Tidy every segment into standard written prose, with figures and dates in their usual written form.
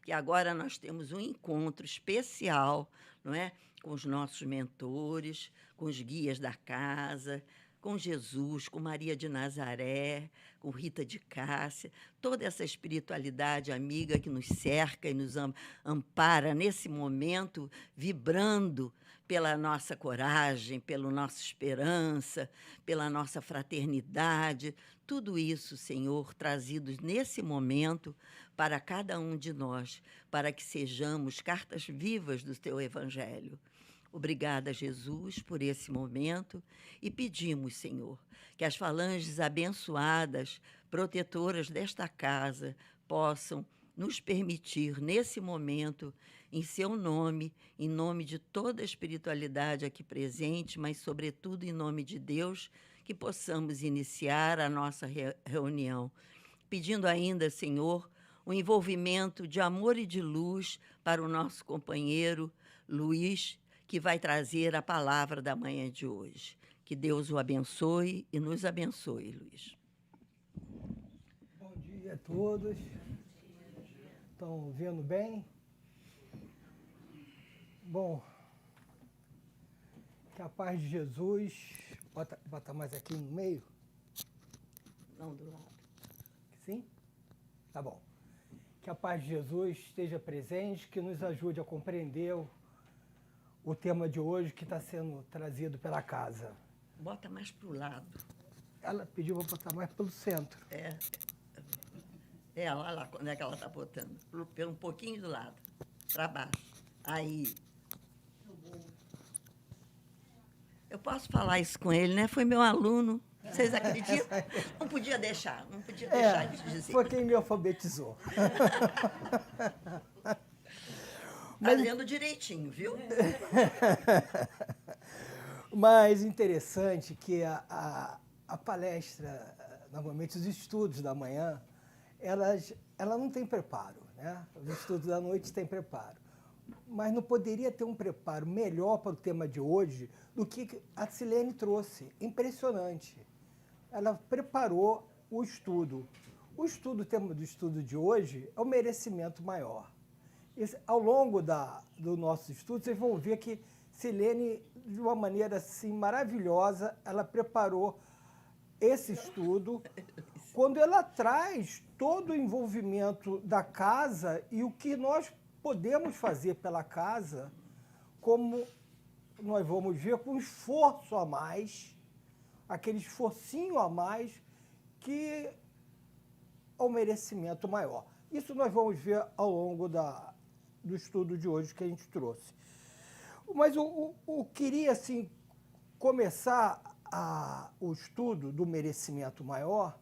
que agora nós temos um encontro especial, não é? Com os nossos mentores, com os guias da casa, com Jesus, com Maria de Nazaré, com Rita de Cássia, toda essa espiritualidade amiga que nos cerca e nos ampara nesse momento, vibrando pela nossa coragem, pela nossa esperança, pela nossa fraternidade, tudo isso, Senhor, trazido nesse momento para cada um de nós, para que sejamos cartas vivas do teu Evangelho. Obrigada, Jesus, por esse momento e pedimos, Senhor, que as falanges abençoadas, protetoras desta casa, possam nos permitir, nesse momento, em seu nome, em nome de toda a espiritualidade aqui presente, mas, sobretudo, em nome de Deus, que possamos iniciar a nossa reunião. Pedindo ainda, Senhor, o envolvimento de amor e de luz para o nosso companheiro Luiz, que vai trazer a palavra da manhã de hoje. Que Deus o abençoe e nos abençoe, Luiz. Bom dia a todos. Estão vendo bem? Bom, que a paz de Jesus... Bota mais aqui no meio. Não, do lado. Sim? Tá bom. Que a paz de Jesus esteja presente, que nos ajude a compreender o tema de hoje que está sendo trazido pela casa. Bota mais para o lado. Ela pediu para botar mais pelo centro. Olha lá quando é que ela está botando. Pelo um pouquinho do lado, para baixo. Aí. Eu posso falar isso com ele, né? Foi meu aluno. Vocês acreditam? Não podia deixar de dizer. Foi quem me alfabetizou. Está lendo direitinho, viu? Mas interessante que a palestra, normalmente os estudos da manhã, ela não tem preparo, né? Os estudos da noite têm preparo. Mas não poderia ter um preparo melhor para o tema de hoje do que a Silene trouxe. Impressionante. Ela preparou o estudo. O tema do estudo de hoje é o merecimento maior. Ao longo do nosso estudo, vocês vão ver que Silene, de uma maneira assim maravilhosa, ela preparou esse estudo, quando ela traz todo o envolvimento da casa e o que nós podemos fazer pela casa, como nós vamos ver, com um esforço a mais, aquele esforcinho a mais, que é o merecimento maior. Isso nós vamos ver ao longo do estudo de hoje que a gente trouxe. Mas eu queria, assim, começar o estudo do merecimento maior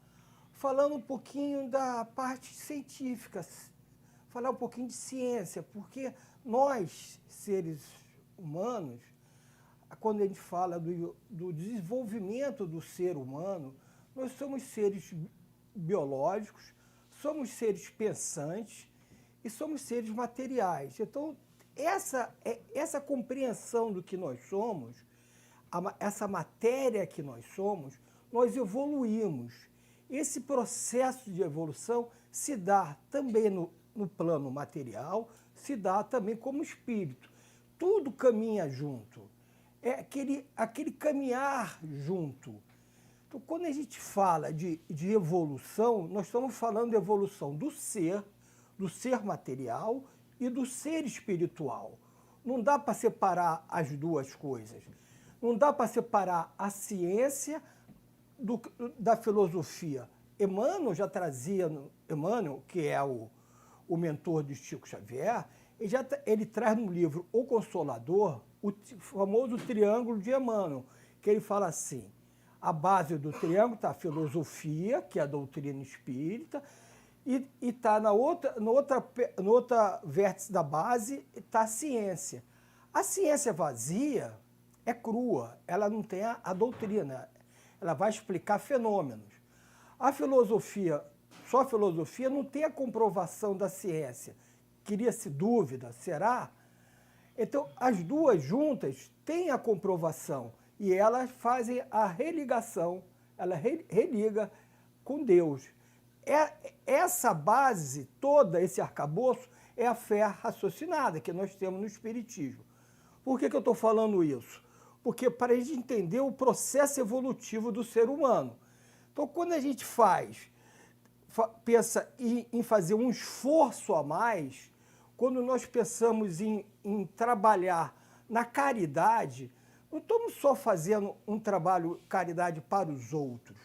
falando um pouquinho da parte científica, falar um pouquinho de ciência, porque nós, seres humanos, quando a gente fala do desenvolvimento do ser humano, nós somos seres biológicos, somos seres pensantes e somos seres materiais. Então, essa compreensão do que nós somos, essa matéria que nós somos, nós evoluímos. Esse processo de evolução se dá também no plano material, se dá também como espírito. Tudo caminha junto. É aquele caminhar junto. Então, quando a gente fala de evolução, nós estamos falando de evolução do ser material e do ser espiritual. Não dá para separar as duas coisas. Não dá para separar a ciência da filosofia. Emmanuel já trazia, Emmanuel, que é o mentor de Chico Xavier, ele traz no livro O Consolador o famoso triângulo de Emmanuel, que ele fala assim: a base do triângulo está a filosofia, que é a doutrina espírita, e está no outra vértice da base está a ciência. A ciência vazia é crua, ela não tem a doutrina, ela vai explicar fenômenos. A filosofia, só a filosofia, não tem a comprovação da ciência. Cria-se dúvida, será? Então, as duas juntas têm a comprovação e elas fazem a religação, ela religa com Deus. Essa base toda, esse arcabouço, é a fé raciocinada que nós temos no Espiritismo. Por que eu estou falando isso? Porque para a gente entender o processo evolutivo do ser humano. Então, quando a gente pensa em fazer um esforço a mais, quando nós pensamos em trabalhar na caridade, não estamos só fazendo um trabalho de caridade para os outros,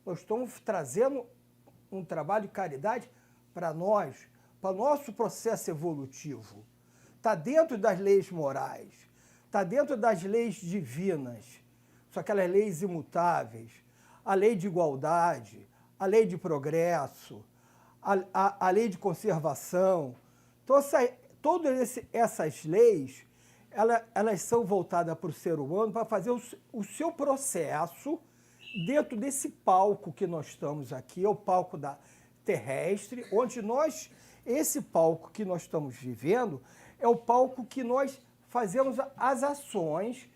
nós estamos trazendo um trabalho de caridade para nós, para o nosso processo evolutivo. Está dentro das leis morais, está dentro das leis divinas, são aquelas leis imutáveis, a lei de igualdade, a lei de progresso, a lei de conservação. Então, todas essas leis, elas são voltadas para o ser humano para fazer o seu processo dentro desse palco que nós estamos aqui, é o palco terrestre, onde esse palco que nós estamos vivendo é o palco que nós fazemos as ações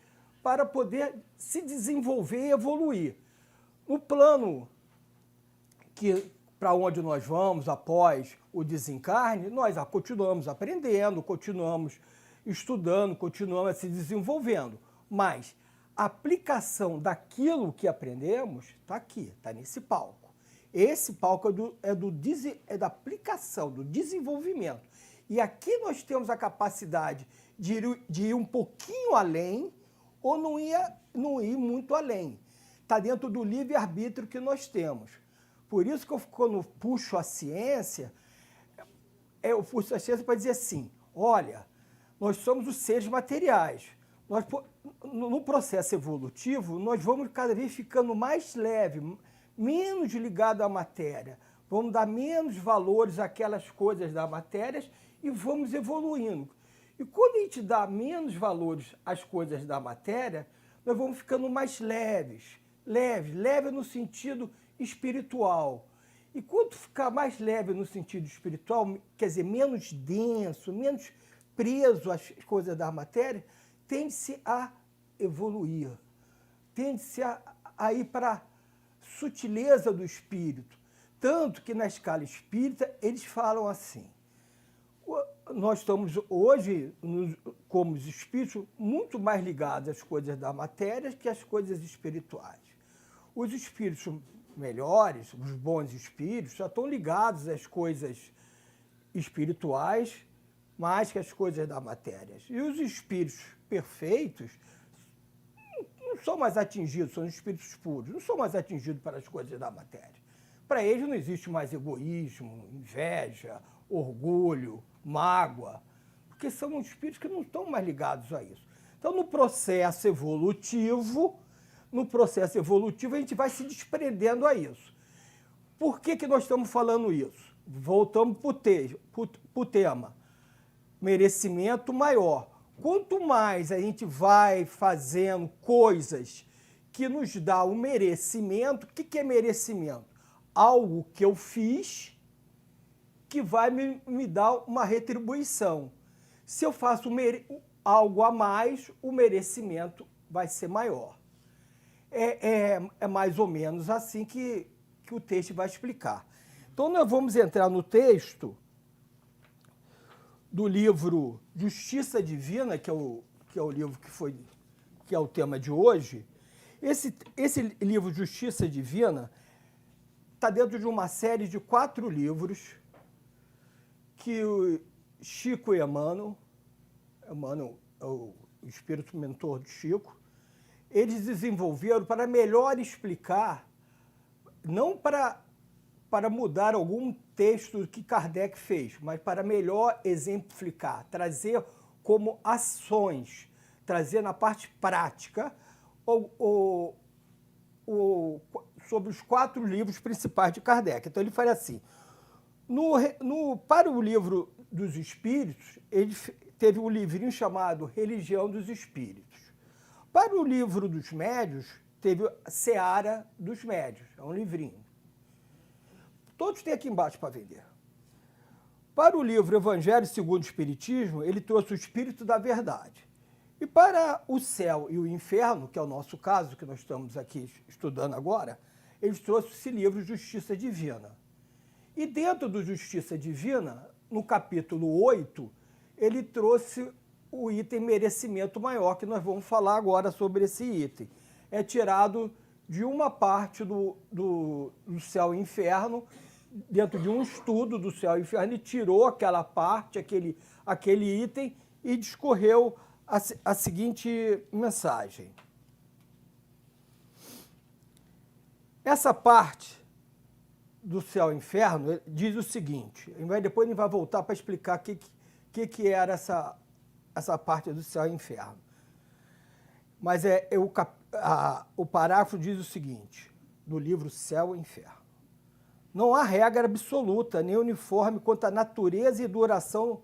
para poder se desenvolver e evoluir. No plano para onde nós vamos após o desencarne, nós continuamos aprendendo, continuamos estudando, continuamos se desenvolvendo. Mas a aplicação daquilo que aprendemos está aqui, está nesse palco. Esse palco é da aplicação, do desenvolvimento. E aqui nós temos a capacidade de ir um pouquinho além ou não ir muito além. Está dentro do livre-arbítrio que nós temos. Por isso que quando puxo a ciência, eu puxo a ciência para dizer assim, olha, nós somos os seres materiais. No processo evolutivo, nós vamos cada vez ficando mais leve, menos ligado à matéria. Vamos dar menos valores àquelas coisas da matéria e vamos evoluindo. E quando a gente dá menos valores às coisas da matéria, nós vamos ficando mais leves. Leve no sentido espiritual. E quando ficar mais leve no sentido espiritual, quer dizer, menos denso, menos preso às coisas da matéria, tende-se a evoluir, tende-se a ir para a sutileza do espírito. Tanto que na escala espírita eles falam assim, nós estamos hoje, como os espíritos, muito mais ligados às coisas da matéria que às coisas espirituais. Os espíritos melhores, os bons espíritos, já estão ligados às coisas espirituais mais que às coisas da matéria. E os espíritos perfeitos não são mais atingidos, são os espíritos puros, não são mais atingidos pelas coisas da matéria. Para eles não existe mais egoísmo, inveja, orgulho, mágoa, porque são espíritos que não estão mais ligados a isso. Então, no processo evolutivo, a gente vai se desprendendo a isso. Por que nós estamos falando isso? Voltamos para o tema. Merecimento maior. Quanto mais a gente vai fazendo coisas que nos dá o merecimento, o que é merecimento? Algo que eu fiz que vai me dar uma retribuição. Se eu faço algo a mais, o merecimento vai ser maior. É mais ou menos assim que o texto vai explicar. Então, nós vamos entrar no texto do livro Justiça Divina, que é o livro que é o tema de hoje. Esse livro Justiça Divina está dentro de uma série de 4 livros que o Chico e Emmanuel é o espírito mentor de Chico, eles desenvolveram para melhor explicar, não para mudar algum texto que Kardec fez, mas para melhor exemplificar, trazer como ações, trazer na parte prática sobre os 4 livros principais de Kardec. Então ele fala assim, para o livro dos Espíritos, ele teve um livrinho chamado Religião dos Espíritos. Para o livro dos Médios, teve a Seara dos Médios, é um livrinho. Todos têm aqui embaixo para vender. Para o livro Evangelho segundo o Espiritismo, ele trouxe o Espírito da Verdade. E para o céu e o inferno, que é o nosso caso, que nós estamos aqui estudando agora, ele trouxe esse livro Justiça Divina. E dentro do Justiça Divina, no capítulo 8, ele trouxe o item merecimento maior, que nós vamos falar agora sobre esse item. É tirado de uma parte do céu e inferno, dentro de um estudo do céu e inferno, e tirou aquela parte, aquele item, e discorreu a seguinte mensagem. Essa parte do céu e inferno diz o seguinte, depois a gente vai voltar para explicar o que era essa parte do céu e inferno. Mas o parágrafo diz o seguinte, do livro Céu e Inferno. Não há regra absoluta, nem uniforme quanto à natureza e duração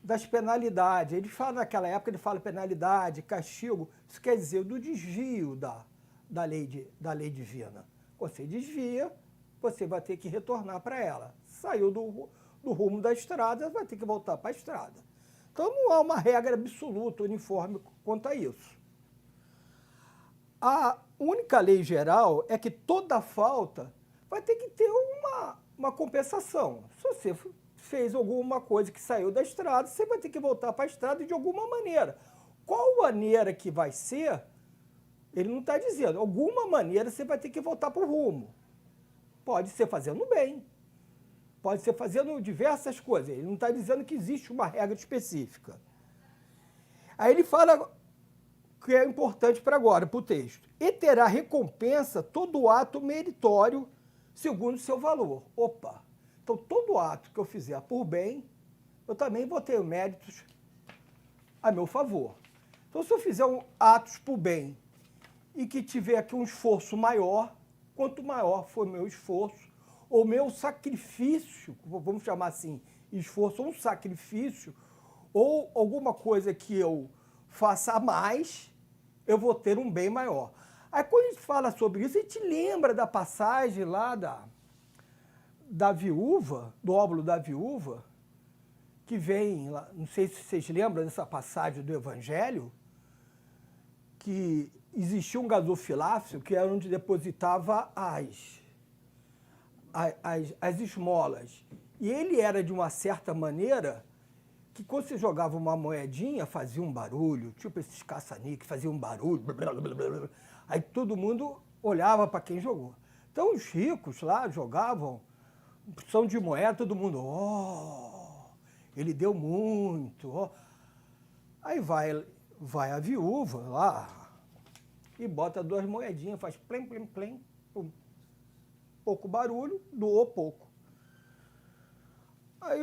das penalidades. Ele fala, naquela época, ele fala penalidade, castigo, isso quer dizer do desvio da lei divina. Você desvia, você vai ter que retornar para ela. Saiu do rumo da estrada, vai ter que voltar para a estrada. Então não há uma regra absoluta, uniforme quanto a isso. A única lei geral é que toda falta vai ter que ter uma compensação. Se você fez alguma coisa que saiu da estrada, você vai ter que voltar para a estrada de alguma maneira. Qual maneira que vai ser, ele não está dizendo. Alguma maneira você vai ter que voltar para o rumo. Pode ser fazendo bem, pode ser fazendo diversas coisas. Ele não está dizendo que existe uma regra específica. Aí ele fala que é importante para agora, para o texto. E terá recompensa todo ato meritório segundo o seu valor. Opa! Então, todo ato que eu fizer por bem, eu também vou ter méritos a meu favor. Então, se eu fizer atos por bem e que tiver aqui um esforço maior, quanto maior for meu esforço, ou meu sacrifício, vamos chamar assim, esforço ou um sacrifício, ou alguma coisa que eu faça a mais, eu vou ter um bem maior. Aí, quando a gente fala sobre isso, a gente lembra da passagem lá da viúva, do óbolo da viúva, que vem lá, não sei se vocês lembram dessa passagem do Evangelho, que existia um gasofilácio que era onde depositava as esmolas. E ele era de uma certa maneira que quando você jogava uma moedinha, fazia um barulho, tipo esses caça-níqueis, fazia um barulho, blá, blá, blá, blá. Aí todo mundo olhava para quem jogou. Então os ricos lá jogavam porção de moeda, todo mundo, ele deu muito, Aí vai a viúva lá e bota 2 moedinhas, faz plim, plim, plim, pum. Pouco barulho, doou pouco. Aí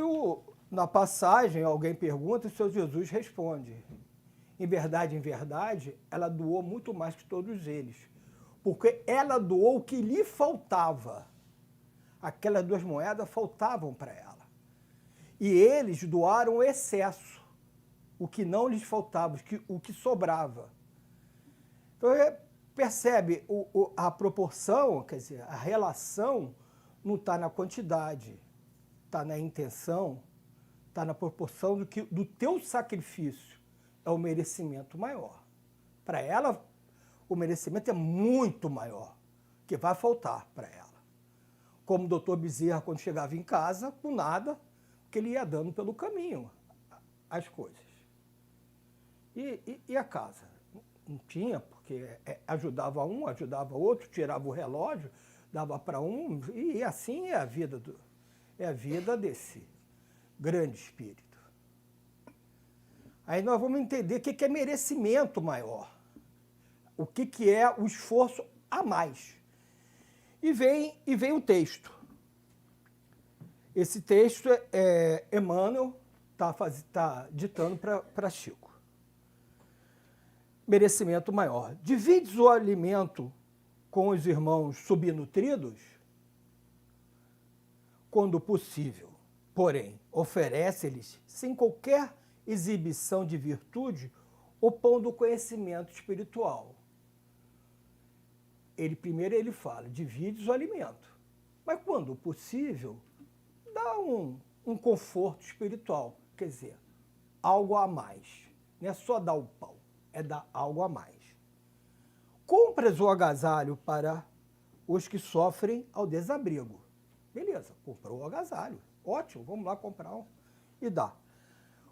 na passagem alguém pergunta e o Senhor Jesus responde. Em verdade, ela doou muito mais que todos eles. Porque ela doou o que lhe faltava. Aquelas 2 moedas faltavam para ela. E eles doaram o excesso, o que não lhes faltava, o que sobrava. Então, percebe a proporção, quer dizer, a relação não está na quantidade, está na intenção, está na proporção do teu sacrifício. É o merecimento maior. Para ela, o merecimento é muito maior, que vai faltar para ela. Como o doutor Bezerra, quando chegava em casa, com nada, que ele ia dando pelo caminho as coisas. E a casa? Não tinha, porque ajudava um, ajudava outro, tirava o relógio, dava para um, e assim é a vida desse grande espírito. Aí nós vamos entender o que é merecimento maior, o que é o esforço a mais. E vem o texto. Esse texto Emmanuel está ditando para Chico. Merecimento maior. Divides o alimento com os irmãos subnutridos? Quando possível, porém, oferece-lhes, sem qualquer exibição de virtude, o pão do conhecimento espiritual. Primeiro ele fala, divide o alimento. Mas quando possível, dá um conforto espiritual. Quer dizer, algo a mais. Não é só dar o pão, é dar algo a mais. Compras o agasalho para os que sofrem ao desabrigo. Beleza, comprou o agasalho. Ótimo, vamos lá comprar um. e dá.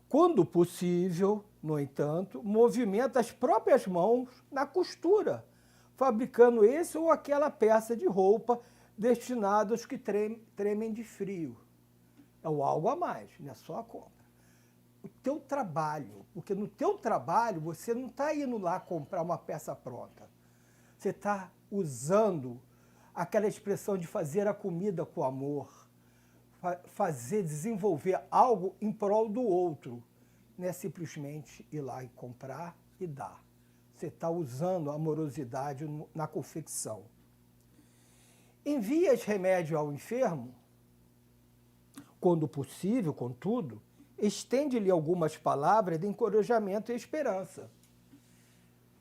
Quando possível, no entanto, movimenta as próprias mãos na costura, fabricando esse ou aquela peça de roupa destinada aos que tremem de frio. É o algo a mais, não é só a compra. O teu trabalho, porque no teu trabalho você não está indo lá comprar uma peça pronta. Você está usando aquela expressão de fazer a comida com amor, desenvolver algo em prol do outro. Não é simplesmente ir lá e comprar e dar. Você está usando a amorosidade na confecção. Envias remédio ao enfermo? Quando possível, contudo, estende-lhe algumas palavras de encorajamento e esperança.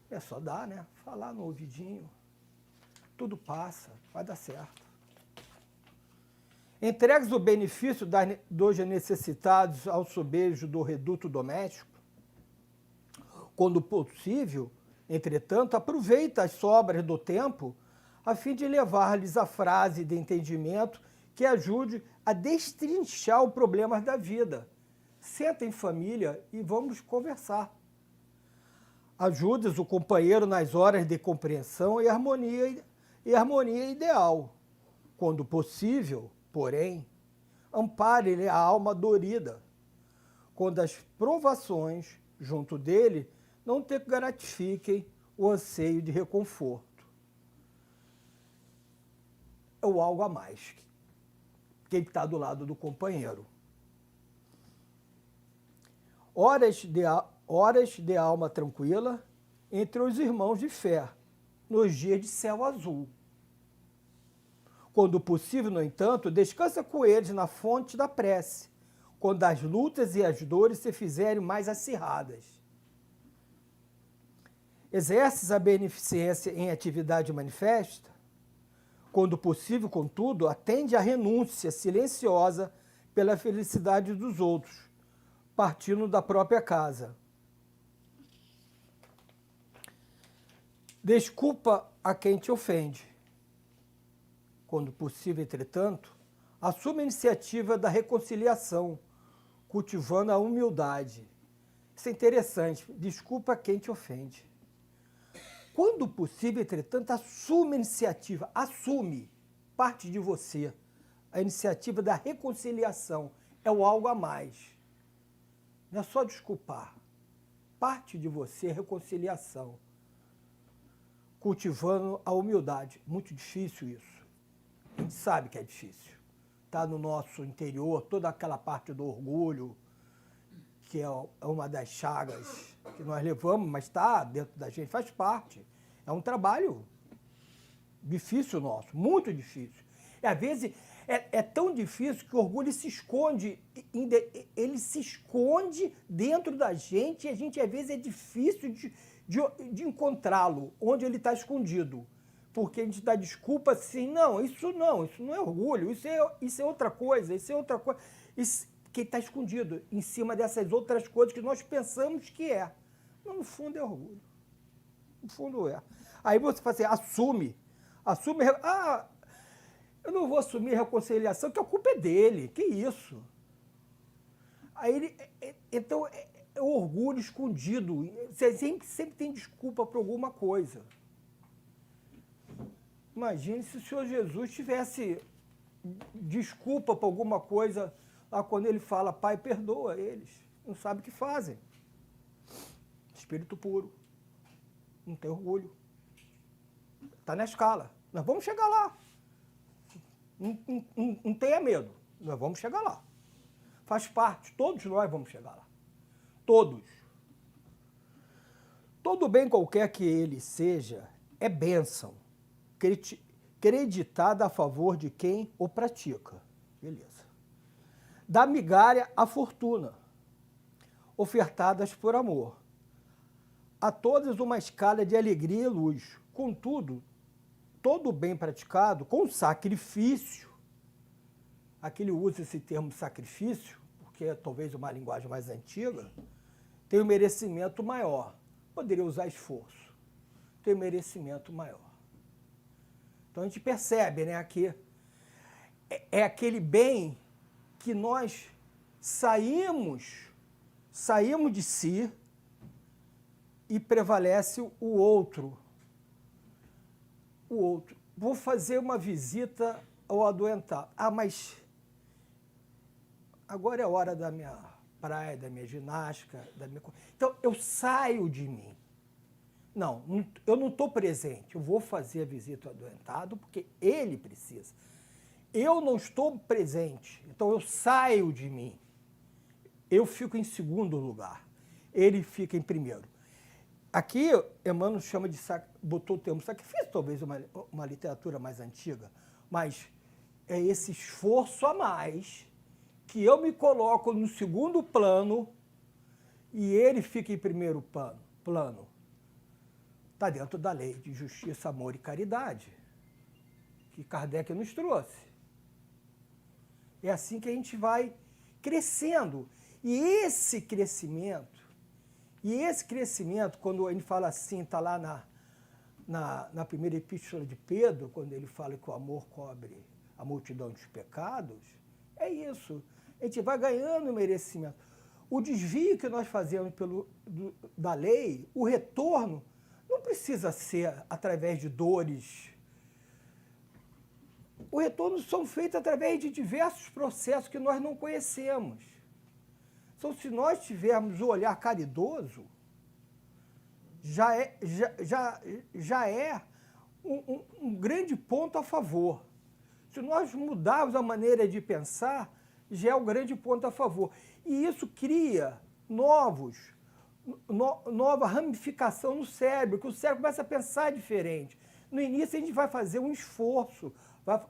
É só dar, né? Falar no ouvidinho. Tudo passa, vai dar certo. Entregues o benefício dos necessitados ao sobejo do reduto doméstico? Quando possível, entretanto, aproveita as sobras do tempo a fim de levar-lhes a frase de entendimento que ajude a destrinchar os problemas da vida. Senta em família e vamos conversar. Ajudes o companheiro nas horas de compreensão e harmonia ideal. Quando possível, porém, ampare-lhe a alma dorida, quando as provações junto dele não te gratifiquem o anseio de reconforto. É o algo a mais. Quem está do lado do companheiro. Horas de alma tranquila entre os irmãos de fé, nos dias de céu azul. Quando possível, no entanto, descansa com eles na fonte da prece, quando as lutas e as dores se fizerem mais acirradas. Exerces a beneficência em atividade manifesta? Quando possível, contudo, atende à renúncia silenciosa pela felicidade dos outros, partindo da própria casa. Desculpa a quem te ofende. Quando possível, entretanto, assume a iniciativa da reconciliação, cultivando a humildade. Isso é interessante. Desculpa a quem te ofende. Quando possível, entretanto, assume a iniciativa, assume, parte de você, a iniciativa da reconciliação. É o algo a mais. Não é só desculpar. Parte de você é reconciliação. Cultivando a humildade. Muito difícil isso. A gente sabe que é difícil. Está no nosso interior, toda aquela parte do orgulho, que é uma das chagas que nós levamos, mas está dentro da gente, faz parte. É um trabalho difícil nosso, muito difícil. E, às vezes, é tão difícil que o orgulho se esconde, ele se esconde dentro da gente e a gente, às vezes, é difícil de encontrá-lo, onde ele está escondido. Porque a gente dá desculpa assim, não é orgulho, isso é outra coisa, isso é outra coisa. Isso, que está escondido em cima dessas outras coisas que nós pensamos que é. Mas, no fundo, é orgulho. No fundo, é. Aí você fala assim, assume, eu não vou assumir reconciliação, que a culpa é dele, que isso? Aí então, é o orgulho escondido, você sempre tem desculpa por alguma coisa. Imagine se o Senhor Jesus tivesse desculpa por alguma coisa, lá quando ele fala, Pai, perdoa eles, não sabe o que fazem. Espírito puro, não tem orgulho. Está na escala, nós vamos chegar lá. Não tenha medo, nós vamos chegar lá. Faz parte, todos nós vamos chegar lá. Todos. Todo bem qualquer que ele seja, é bênção, creditada a favor de quem o pratica. Beleza. Da migalha à fortuna, ofertadas por amor. A todas uma escala de alegria e luz. Contudo, todo bem praticado com sacrifício, aqui ele usa esse termo sacrifício, porque é talvez uma linguagem mais antiga, tem um merecimento maior. Poderia usar esforço. Tem um merecimento maior. Então a gente percebe, né, que é aquele bem que nós saímos de si e prevalece o outro. O outro. Vou fazer uma visita ao adoentado. Ah, mas agora é a hora da minha praia, da minha ginástica, da minha... Então, eu saio de mim. Não, eu não estou presente. Eu vou fazer a visita ao adoentado porque ele precisa. Eu não estou presente, então eu saio de mim. Eu fico em segundo lugar. Ele fica em primeiro. Aqui, Emmanuel chama de... botou o termo sacrifício, talvez uma literatura mais antiga, mas é esse esforço a mais que eu me coloco no segundo plano e ele fica em primeiro plano. Está dentro da lei de justiça, amor e caridade, que Kardec nos trouxe. É assim que a gente vai crescendo. E esse crescimento, quando a gente fala assim, está lá na primeira epístola de Pedro, quando ele fala que o amor cobre a multidão dos pecados, é isso. A gente vai ganhando merecimento. O desvio que nós fazemos da lei, o retorno, não precisa ser através de dores. O retorno são feitos através de diversos processos que nós não conhecemos. Então, se nós tivermos o olhar caridoso, já é um grande ponto a favor. Se nós mudarmos a maneira de pensar, já é um grande ponto a favor. E isso cria nova ramificação no cérebro, que o cérebro começa a pensar diferente. No início, a gente vai fazer um esforço.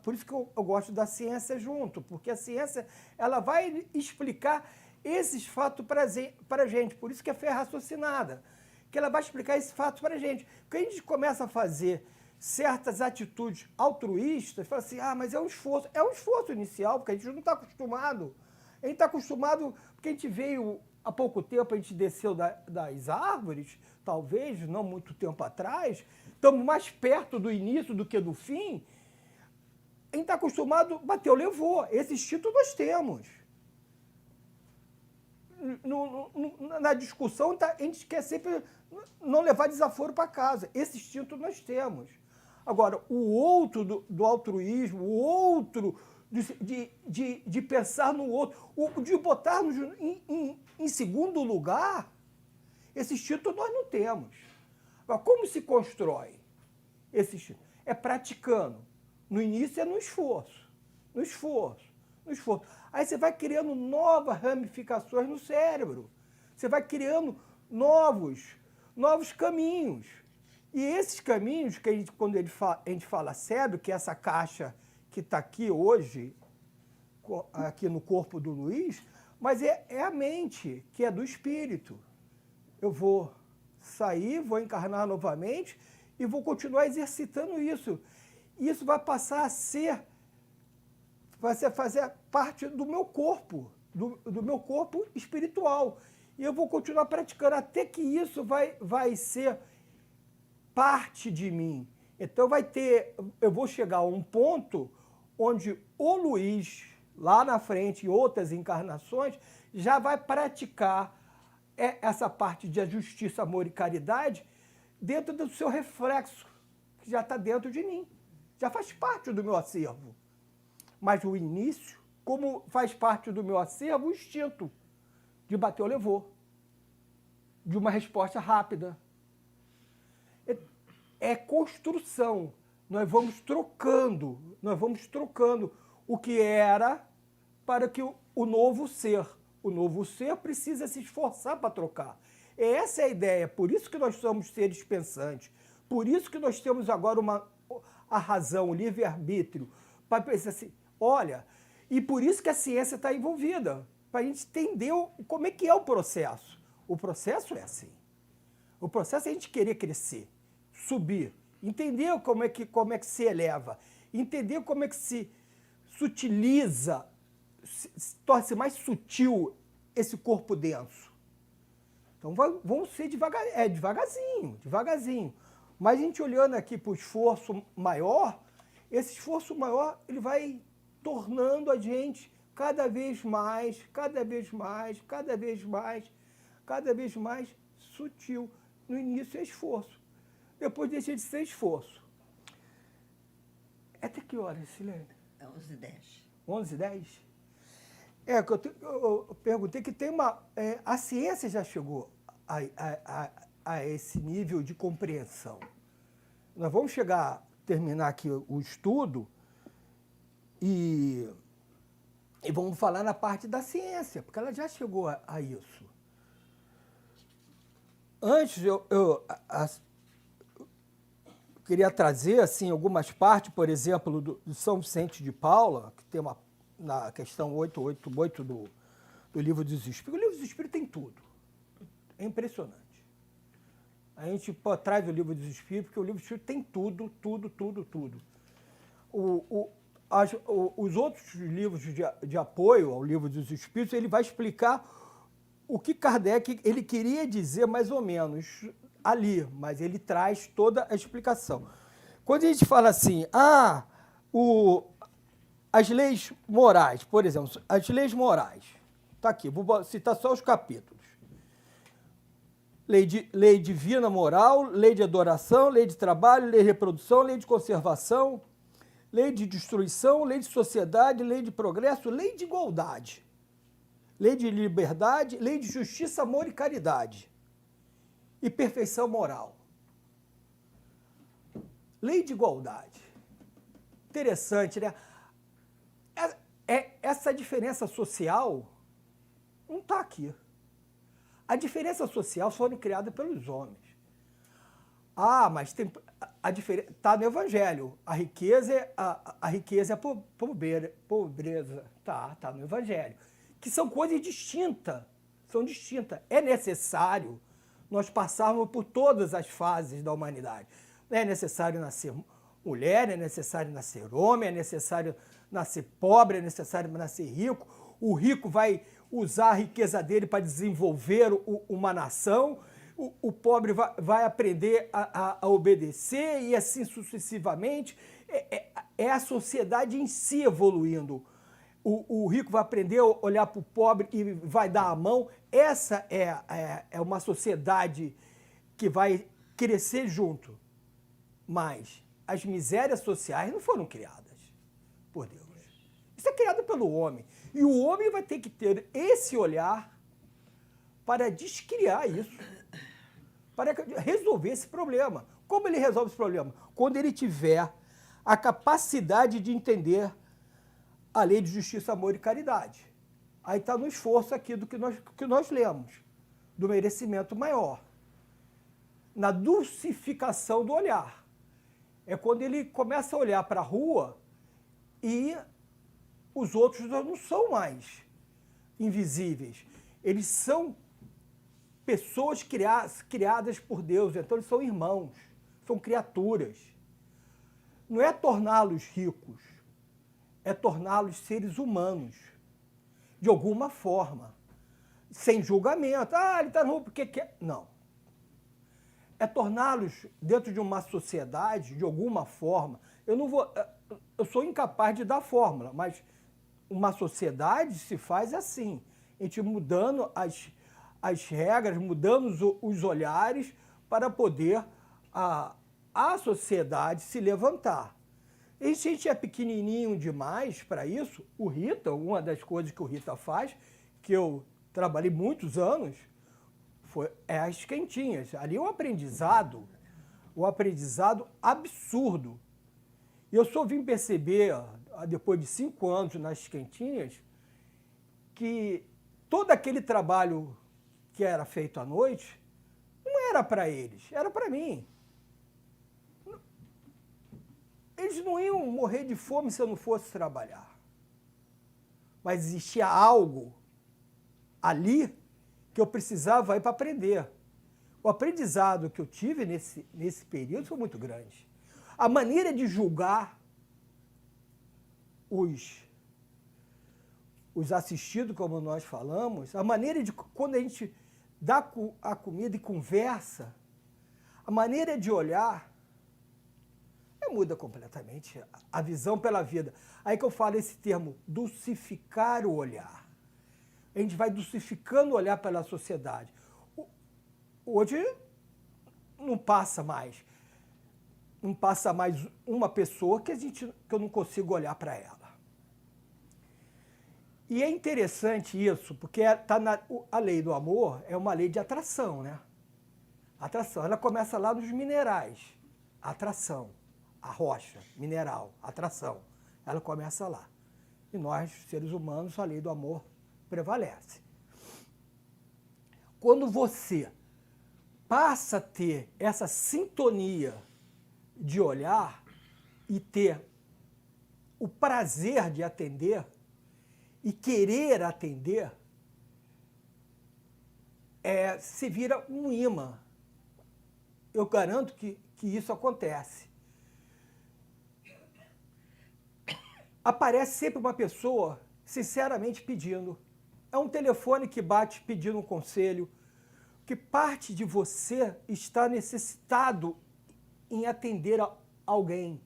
Por isso que eu gosto da ciência junto, porque a ciência ela vai explicar esses fatos para a gente. Por isso que é fé raciocinada, que ela vai explicar esses fatos para a gente. Porque a gente começa a fazer certas atitudes altruístas, fala assim, mas é um esforço. É um esforço inicial, porque a gente não está acostumado. A gente está acostumado, porque a gente veio há pouco tempo, a gente desceu das árvores, talvez, não muito tempo atrás, estamos mais perto do início do que do fim. A gente está acostumado, bateu, levou. Esse instinto nós temos. Na discussão, a gente quer sempre não levar desaforo para casa. Esse instinto nós temos. Agora, o outro do altruísmo, o outro de pensar no outro, de botar-nos em segundo lugar, esse instinto nós não temos. Agora, como se constrói esse instinto? É praticando. No início é no esforço. Aí você vai criando novas ramificações no cérebro. Você vai criando novos caminhos. E esses caminhos, quando a gente fala cérebro, que é essa caixa que está aqui hoje, aqui no corpo do Luiz, mas é a mente, que é do espírito. Eu vou sair, vou encarnar novamente e vou continuar exercitando isso. E isso vai passar a fazer parte do meu corpo, do meu corpo espiritual. E eu vou continuar praticando até que isso vai ser parte de mim. Então eu vou chegar a um ponto onde o Luiz, lá na frente, em outras encarnações, já vai praticar essa parte de justiça, amor e caridade dentro do seu reflexo, que já está dentro de mim. Já faz parte do meu acervo. Mas o início, como faz parte do meu acervo, o instinto de bateu, levou. De uma resposta rápida. É construção. Nós vamos trocando o que era para que o novo ser. O novo ser precisa se esforçar para trocar. Essa é a ideia. Por isso que nós somos seres pensantes. Por isso que nós temos agora a razão, o livre-arbítrio, para pensar assim, olha, e por isso que a ciência está envolvida, para a gente entender como é que é o processo. O processo é assim. O processo é a gente querer crescer, subir, entender como é que se eleva, entender como é que se sutiliza, torna-se mais sutil esse corpo denso. Então vamos ser devagarzinho. Mas a gente olhando aqui para o esforço maior, esse esforço maior ele vai tornando a gente cada vez mais, cada vez mais, cada vez mais, cada vez mais sutil. No início é esforço, depois deixa de ser esforço. É até que horas, Silene? É 11h10. 11h10? É, que eu perguntei que tem uma... a ciência já chegou a esse nível de compreensão. Nós vamos terminar aqui o estudo e vamos falar na parte da ciência, porque ela já chegou a isso. Antes, eu queria trazer assim, algumas partes, por exemplo, do São Vicente de Paula, que tem na questão 888 do Livro dos Espíritos. O Livro dos Espíritos tem tudo. É impressionante. A gente traz o Livro dos Espíritos, porque o Livro dos Espíritos tem tudo, tudo, tudo, tudo. Os outros livros de apoio ao Livro dos Espíritos, ele vai explicar o que Kardec ele queria dizer mais ou menos ali, mas ele traz toda a explicação. Quando a gente fala assim, as leis morais, por exemplo, as leis morais, está aqui, vou citar só os capítulos. Lei divina moral, lei de adoração, lei de trabalho, lei de reprodução, lei de conservação, lei de destruição, lei de sociedade, lei de progresso, lei de igualdade, lei de liberdade, lei de justiça, amor e caridade e perfeição moral. Lei de igualdade. Interessante, né? Essa diferença social não está aqui. A diferença social foram criadas pelos homens. Mas tem a diferença está no Evangelho. A riqueza é a pobreza. Tá no Evangelho. Que são coisas distintas. São distintas. É necessário nós passarmos por todas as fases da humanidade. É necessário nascer mulher, é necessário nascer homem, é necessário nascer pobre, é necessário nascer rico. O rico vai usar a riqueza dele para desenvolver uma nação. O pobre vai aprender a obedecer e assim sucessivamente. É a sociedade em si evoluindo. O rico vai aprender a olhar para o pobre e vai dar a mão. Essa é uma sociedade que vai crescer junto. Mas as misérias sociais não foram criadas por Deus. Isso é criado pelo homem. E o homem vai ter que ter esse olhar para descriar isso, para resolver esse problema. Como ele resolve esse problema? Quando ele tiver a capacidade de entender a lei de justiça, amor e caridade. Aí está no esforço aqui do que nós lemos, do merecimento maior. Na dulcificação do olhar. É quando ele começa a olhar para a rua e os outros não são mais invisíveis. Eles são pessoas criadas por Deus, então eles são irmãos, são criaturas. Não é torná-los ricos, é torná-los seres humanos, de alguma forma, sem julgamento. Ele está na rua porque quer. Não. É torná-los dentro de uma sociedade, de alguma forma. Eu sou incapaz de dar fórmula, mas uma sociedade se faz assim, a gente mudando as regras, mudando os olhares para poder a sociedade se levantar. E se a gente é pequenininho demais para isso, o Rita, uma das coisas que o Rita faz, que eu trabalhei muitos anos, é as quentinhas. Ali é um aprendizado absurdo. E eu só vim perceber, depois de 5 anos nas quentinhas, que todo aquele trabalho que era feito à noite não era para eles, era para mim. Eles não iam morrer de fome se eu não fosse trabalhar. Mas existia algo ali que eu precisava ir para aprender. O aprendizado que eu tive nesse período foi muito grande. A maneira de julgar os assistidos, como nós falamos, a maneira de, quando a gente dá a comida e conversa, a maneira de olhar é muda completamente a visão pela vida. Aí que eu falo esse termo, dulcificar o olhar. A gente vai dulcificando o olhar pela sociedade. Hoje não passa mais uma pessoa que eu não consigo olhar para ela. E é interessante isso, porque a lei do amor é uma lei de atração, né? Atração. Ela começa lá nos minerais. Atração. A rocha, mineral, atração. Ela começa lá. E nós, seres humanos, a lei do amor prevalece. Quando você passa a ter essa sintonia de olhar e ter o prazer de atender e querer atender, se vira um imã. Eu garanto que isso acontece. Aparece sempre uma pessoa sinceramente pedindo. É um telefone que bate pedindo um conselho, que parte de você está necessitado em atender alguém.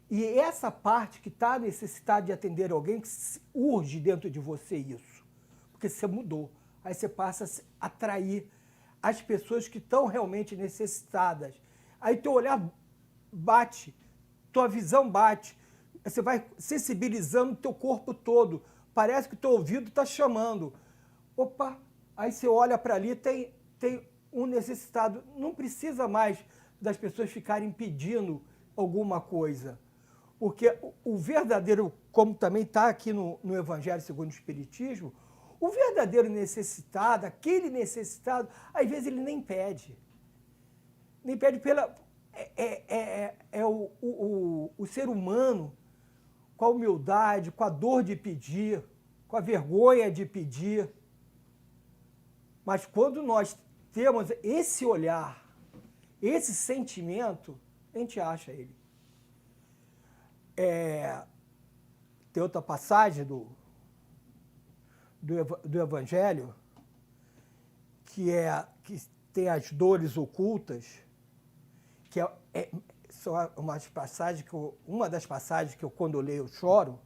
E essa parte que está necessitada de atender alguém, que urge dentro de você isso. Porque você mudou. Aí você passa a atrair as pessoas que estão realmente necessitadas. Aí teu olhar bate, tua visão bate. Você vai sensibilizando o teu corpo todo. Parece que o teu ouvido está chamando. Opa! Aí você olha para ali, tem um necessitado. Não precisa mais das pessoas ficarem pedindo alguma coisa. Porque o verdadeiro, como também está aqui no Evangelho segundo o Espiritismo, o verdadeiro necessitado, aquele necessitado, às vezes ele nem pede. Nem pede pela... o ser humano, com a humildade, com a dor de pedir, com a vergonha de pedir. Mas quando nós temos esse olhar, esse sentimento, a gente acha ele. Tem outra passagem do Evangelho que tem as dores ocultas, que são uma das passagens que quando eu leio, eu choro,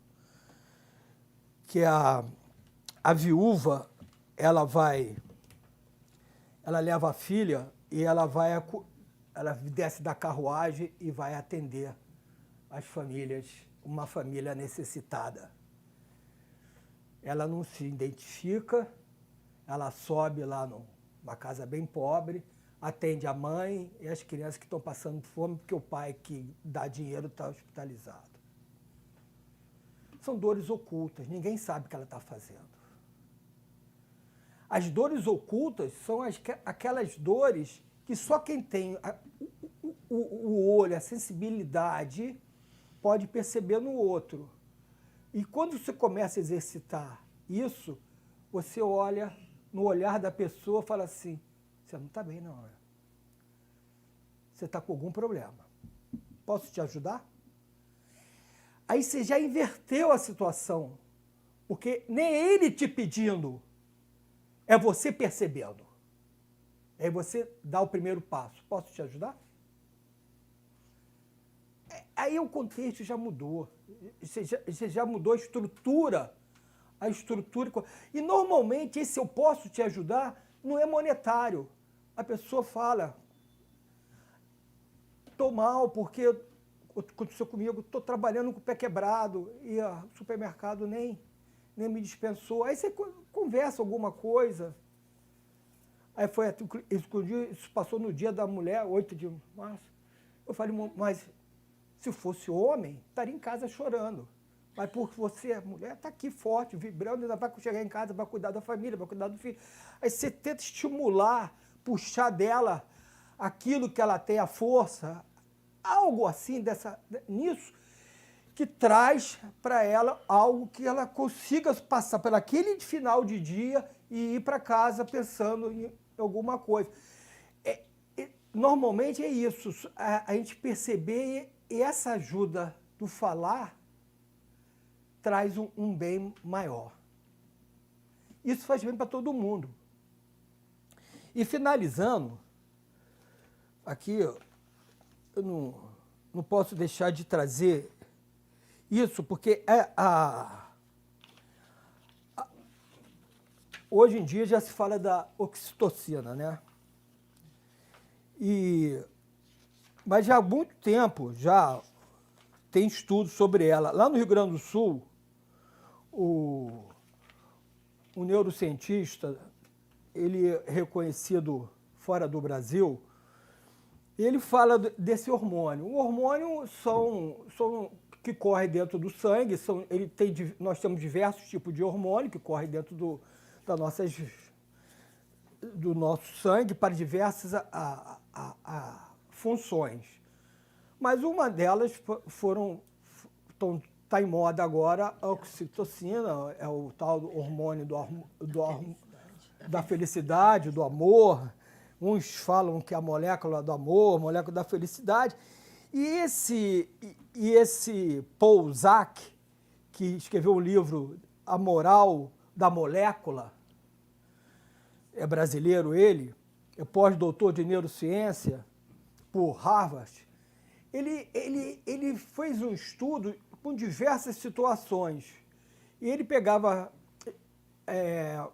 que a viúva, ela leva a filha e ela desce da carruagem e vai atender as famílias, uma família necessitada. Ela não se identifica, ela sobe lá numa casa bem pobre, atende a mãe e as crianças que estão passando fome porque o pai que dá dinheiro está hospitalizado. São dores ocultas, ninguém sabe o que ela está fazendo. As dores ocultas são aquelas dores que só quem tem o olho, a sensibilidade, pode perceber no outro. E quando você começa a exercitar isso, você olha no olhar da pessoa e fala assim, você não está bem, não. Você está com algum problema. Posso te ajudar? Aí você já inverteu a situação, porque nem ele te pedindo, é você percebendo. Aí você dá o primeiro passo. Posso te ajudar? Aí o contexto já mudou. Você já mudou a estrutura. E normalmente esse eu posso te ajudar não é monetário. A pessoa fala, estou mal porque aconteceu comigo, estou trabalhando com o pé quebrado e o supermercado nem me dispensou. Aí você conversa alguma coisa. Aí isso passou no dia da mulher, 8 de março. Eu falei, mas se fosse homem, estaria em casa chorando. Mas porque você é mulher, está aqui forte, vibrando, ainda vai chegar em casa, vai cuidar da família, vai cuidar do filho. Aí você tenta estimular, puxar dela aquilo que ela tem, a força, algo assim nisso, que traz para ela algo que ela consiga passar por aquele final de dia e ir para casa pensando em alguma coisa. Normalmente é isso, a gente perceber, e essa ajuda do falar traz um bem maior. Isso faz bem para todo mundo. E finalizando, aqui eu não posso deixar de trazer isso, porque hoje em dia já se fala da oxitocina, né? Mas já há muito tempo já tem estudos sobre ela. Lá no Rio Grande do Sul, o neurocientista, ele é reconhecido fora do Brasil, ele fala desse hormônio. O hormônio são que corre dentro do sangue, nós temos diversos tipos de hormônio que corre dentro do nosso sangue para diversas funções. Mas uma delas está em moda agora, a oxitocina, é o tal hormônio da felicidade, do amor. Uns falam que é a molécula do amor, a molécula da felicidade. E esse Paul Zak, que escreveu o livro A Moral da Molécula, é brasileiro ele, é pós-doutor de neurociência por Harvard, ele fez um estudo com diversas situações. E ele pegava,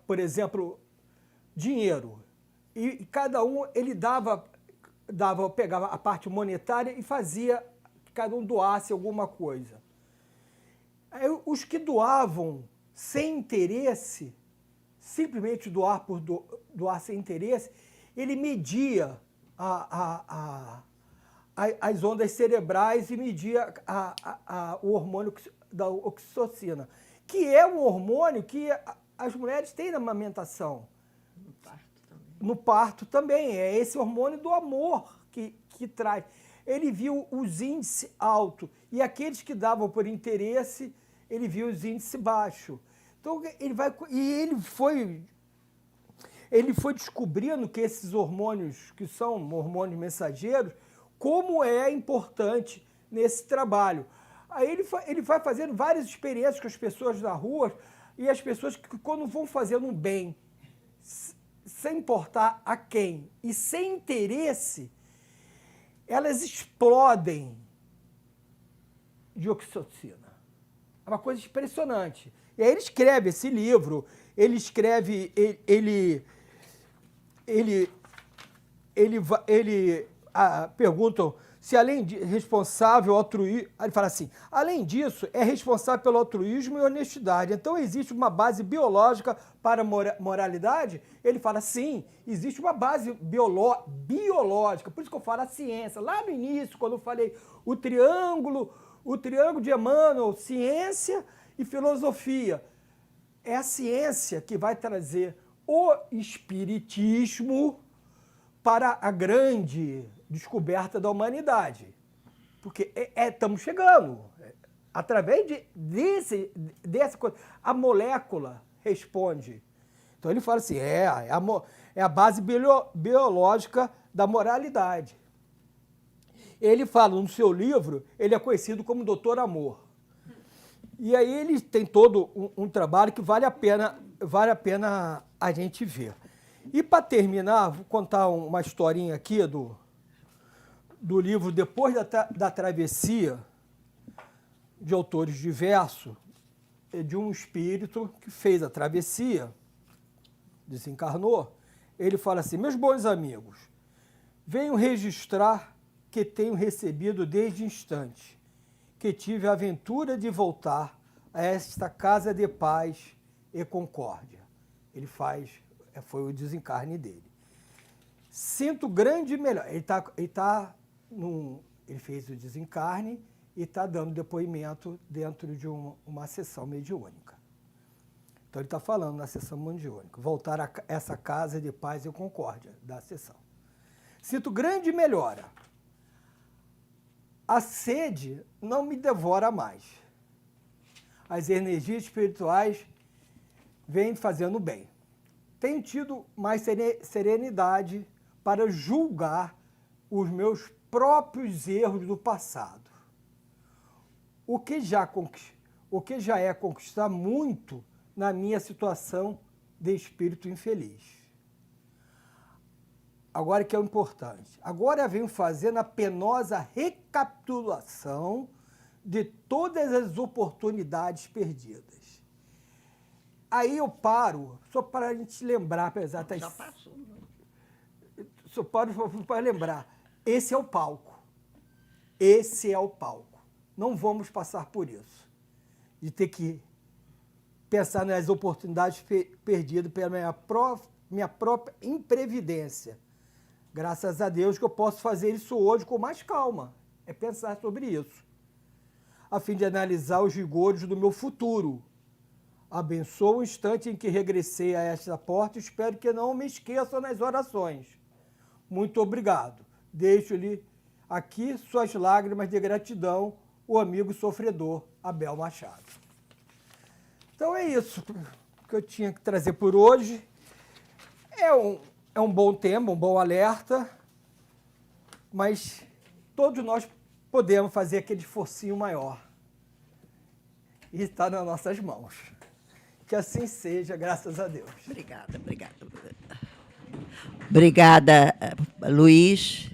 por exemplo, dinheiro. E cada um, ele pegava a parte monetária e fazia que cada um doasse alguma coisa. Aí, os que doavam sem interesse, simplesmente doar por doar sem interesse, ele media as ondas cerebrais e media o hormônio da oxitocina, que é um hormônio que as mulheres têm na amamentação. No parto também. É esse hormônio do amor que traz. Ele viu os índices altos e aqueles que davam por interesse, ele viu os índices baixos. Então, ele foi descobrindo que esses hormônios, que são hormônios mensageiros, como é importante nesse trabalho. Aí ele vai fazendo várias experiências com as pessoas na rua, e as pessoas que, quando vão fazendo um bem, sem importar a quem e sem interesse, elas explodem de oxitocina. É uma coisa impressionante. E aí ele escreve esse livro, perguntam se além de responsável, altruísmo, ele fala assim, além disso, é responsável pelo altruísmo e honestidade. Então, existe uma base biológica para a moralidade? Ele fala, sim, existe uma base biológica, por isso que eu falo a ciência. Lá no início, quando eu falei o triângulo de Emmanuel, ciência e filosofia, é a ciência que vai trazer o espiritismo para a grande descoberta da humanidade. Porque estamos chegando. Através dessa coisa, a molécula responde. Então ele fala assim, é a base biológica da moralidade. Ele fala no seu livro, ele é conhecido como Doutor Amor. E aí ele tem todo um trabalho que vale a pena a gente ver. E para terminar, vou contar uma historinha aqui do livro Depois da Travessia, de autores diversos, de um espírito que fez a travessia, desencarnou. Ele fala assim, meus bons amigos, venho registrar que tenho recebido desde instante que tive a aventura de voltar a esta casa de paz e concórdia. Ele foi o desencarne dele. Sinto grande melhor. Ele fez o desencarne e está dando depoimento dentro de uma sessão mediúnica. Então ele está falando na sessão mediúnica. Voltar a essa casa de paz e concórdia da sessão. Sinto grande melhora. A sede não me devora mais. As energias espirituais vêm fazendo bem. Tenho tido mais serenidade para julgar os meus próprios erros do passado. O que já é conquistar muito na minha situação de espírito infeliz. agora que é o importante. Agora venho fazendo a penosa recapitulação de todas as oportunidades perdidas. Aí eu paro, só para a gente lembrar, apesar de... Já passou. Né? Só paro para lembrar. Esse é o palco. Esse é o palco. Não vamos passar por isso. De ter que pensar nas oportunidades perdidas pela minha própria imprevidência. Graças a Deus que eu posso fazer isso hoje com mais calma. É pensar sobre isso. A fim de analisar os rigores do meu futuro. Abençoo o instante em que regressei a esta porta e espero que não me esqueça nas orações. Muito obrigado. Deixo-lhe aqui suas lágrimas de gratidão, o amigo sofredor Abel Machado. Então é isso que eu tinha que trazer por hoje. É um bom tema, um bom alerta, mas todos nós podemos fazer aquele esforcinho maior. E está nas nossas mãos. Que assim seja, graças a Deus. Obrigada, obrigada. Obrigada, Luiz.